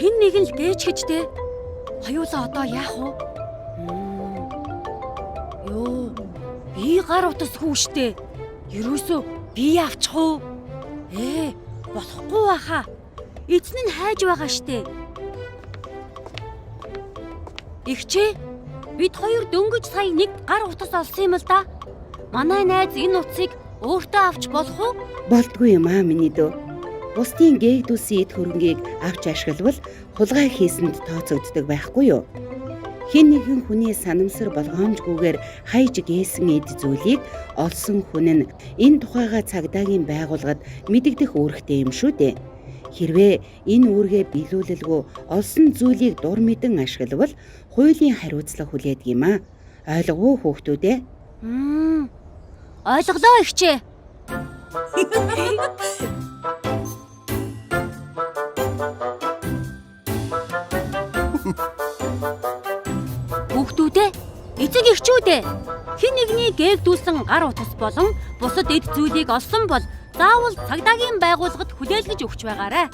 хэн нэг нь л гээж гэжтэй. Хоёулаа одоо яах вэ? Йоо, би гар утас хүү штэ. Ерөөсөө би авчих уу? Болохгүй баха. Эзэн нь хайж байгаа штэ. Игчээ, бид хоёр дөнгөж сая нэг гар утас олсон юм л да. Манай найз энэ утсыг өөртөө авч болох уу? Болдгүй юм аа миний дөө. Бусдын гээгдүүлсэн эд хөрөнгийг авч ашиглавал хулгай хийсэнд тооцогддог байхгүй юу? Хэн нэгэн хүний санамсар болгоомжгүйгээр хайж гээсэн эд зүйлийг олсон хүн нь энэ тухайга цагдаагийн байгууллагад мэдэгдэх үүрэгтэй юм шүү дээ. Хэрвээ энэ үүргээ биелүүлэлгүй олсон зүйлийг дур мэдэн ашиглавал хуулийн хариуцлага хүлээдэг юм аа. Ойлгов уу хүүхдүүд ээ? Ойлголоо игчээ. Хүүхдүүдээ, эцэг эхчүүдээ, хэн нэгний гээгдүүлсэн гар утас болон бусад эд зүйлийг олсон бол заавал цагдаагийн байгууллагад хүлээлгэж өгч байгаарай.